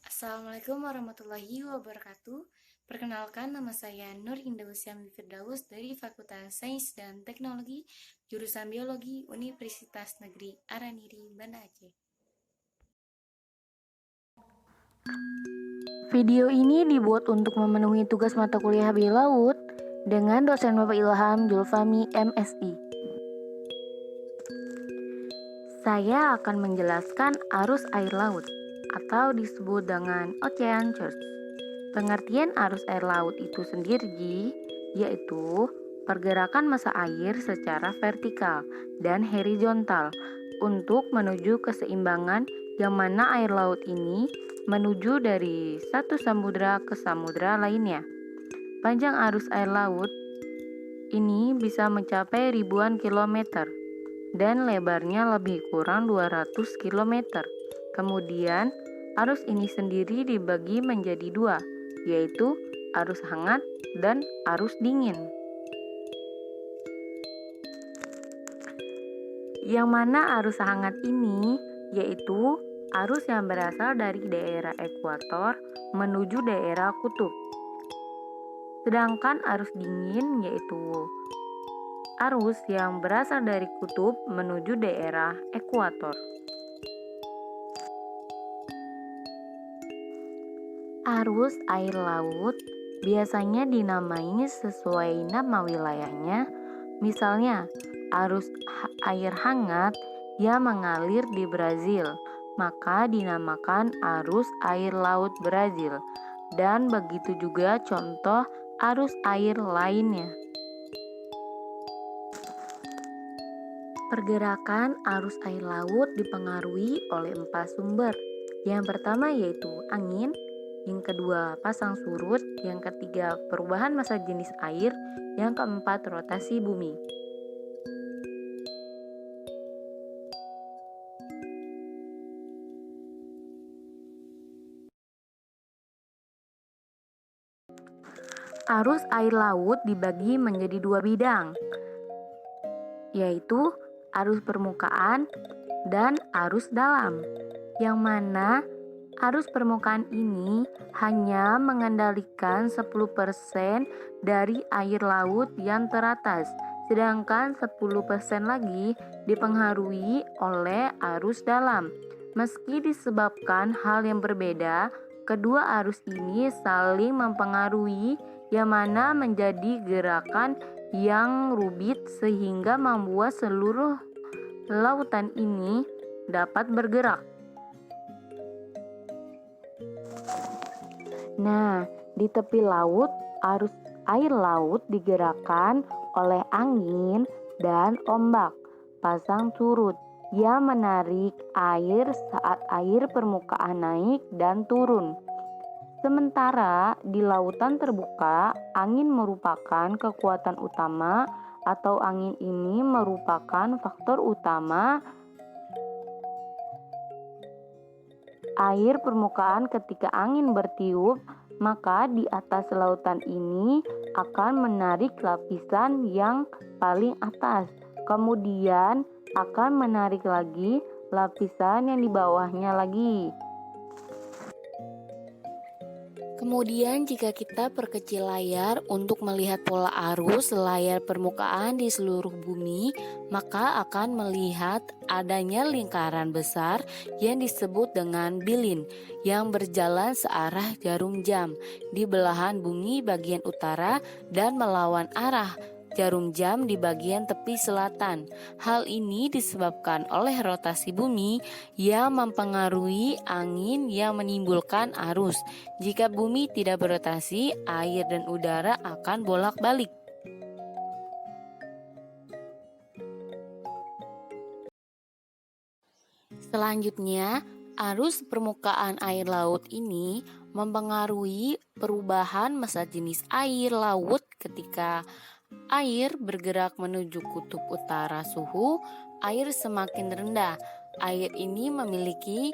Assalamualaikum warahmatullahi wabarakatuh. Perkenalkan, nama saya Nur Indah Syamli Firdaus dari Fakultas Sains dan Teknologi, jurusan Biologi, Universitas Negeri Araniri, Banda Aceh. Video ini dibuat untuk memenuhi tugas mata kuliah Biolaut dengan dosen Bapak Ilham Julfami MSI. Saya akan menjelaskan arus air laut atau disebut dengan ocean current. Pengertian arus air laut itu sendiri yaitu pergerakan massa air secara vertikal dan horizontal untuk menuju keseimbangan, yang mana air laut ini menuju dari satu samudra ke samudra lainnya. Panjang arus air laut ini bisa mencapai ribuan kilometer dan lebarnya lebih kurang 200 km. Kemudian, arus ini sendiri dibagi menjadi dua, yaitu arus hangat dan arus dingin. Yang mana arus hangat ini yaitu arus yang berasal dari daerah ekuator menuju daerah kutub. Sedangkan arus dingin yaitu arus yang berasal dari kutub menuju daerah ekuator. Arus air laut biasanya dinamai sesuai nama wilayahnya. Misalnya, arus air hangat yang mengalir di Brazil, maka dinamakan arus air laut Brazil. Dan begitu juga contoh arus air lainnya. Pergerakan arus air laut dipengaruhi oleh 4 sumber. Yang pertama yaitu angin, yang kedua pasang surut, yang ketiga perubahan massa jenis air, yang keempat rotasi bumi. Arus air laut dibagi menjadi dua bidang, yaitu arus permukaan dan arus dalam, yang mana arus permukaan ini hanya mengendalikan 10% dari air laut yang teratas, sedangkan 10% lagi dipengaruhi oleh arus dalam. Meski disebabkan hal yang berbeda, kedua arus ini saling mempengaruhi, yang mana menjadi gerakan yang rumit sehingga membuat seluruh lautan ini dapat bergerak. Nah, di tepi laut, arus air laut digerakkan oleh angin dan ombak pasang surut yang menarik air saat air permukaan naik dan turun. Sementara di lautan terbuka, angin merupakan kekuatan utama atau angin ini merupakan faktor utama air permukaan. Ketika angin bertiup, maka di atas lautan ini akan menarik lapisan yang paling atas, kemudian akan menarik lagi lapisan yang di bawahnya lagi. Kemudian jika kita perkecil layar untuk melihat pola arus layar permukaan di seluruh bumi, maka akan melihat adanya lingkaran besar yang disebut dengan bilin yang berjalan searah jarum jam di belahan bumi bagian utara dan melawan arah jarum jam di bagian tepi selatan. Hal ini disebabkan oleh rotasi bumi yang mempengaruhi angin yang menimbulkan arus. Jika bumi tidak berotasi, air dan udara akan bolak-balik. Selanjutnya, arus permukaan air laut ini mempengaruhi perubahan massa jenis air laut ketika Air bergerak menuju kutub utara, suhu air semakin rendah. Air ini memiliki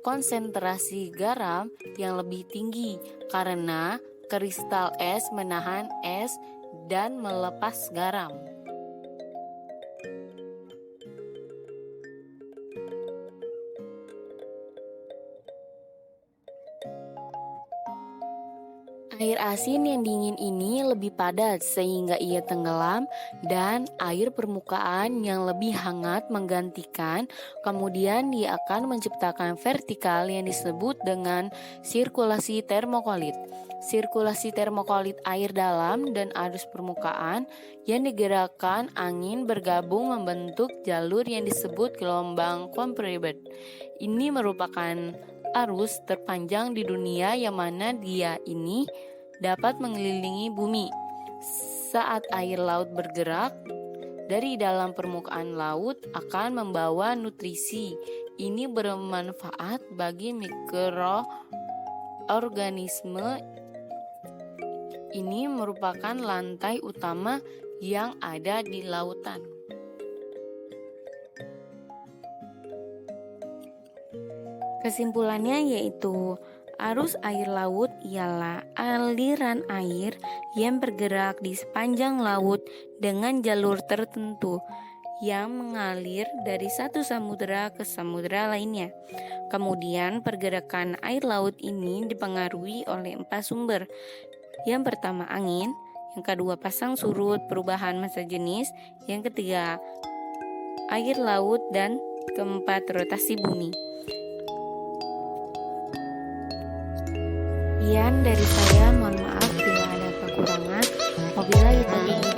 konsentrasi garam yang lebih tinggi karena kristal es menahan es dan melepas garam. Air asin yang dingin ini lebih padat sehingga ia tenggelam dan air permukaan yang lebih hangat menggantikan. Kemudian dia akan menciptakan vertikal yang disebut dengan sirkulasi termokolit. Sirkulasi termokolit air dalam dan arus permukaan yang digerakkan angin bergabung membentuk jalur yang disebut gelombang compressed. Ini merupakan arus terpanjang di dunia yang mana dia ini dapat mengelilingi bumi. Saat air laut bergerak dari dalam permukaan laut akan membawa nutrisi. Ini bermanfaat bagi mikroorganisme. Ini merupakan lantai utama yang ada di lautan. Kesimpulannya yaitu arus air laut ialah aliran air yang bergerak di sepanjang laut dengan jalur tertentu yang mengalir dari satu samudera ke samudera lainnya. Kemudian pergerakan air laut ini dipengaruhi oleh 4 sumber. Yang pertama angin, yang kedua pasang surut, perubahan massa jenis, yang ketiga air laut, dan keempat rotasi bumi. Sekian dari saya, mohon maaf bila ada kekurangan. Wabillahi taufiq.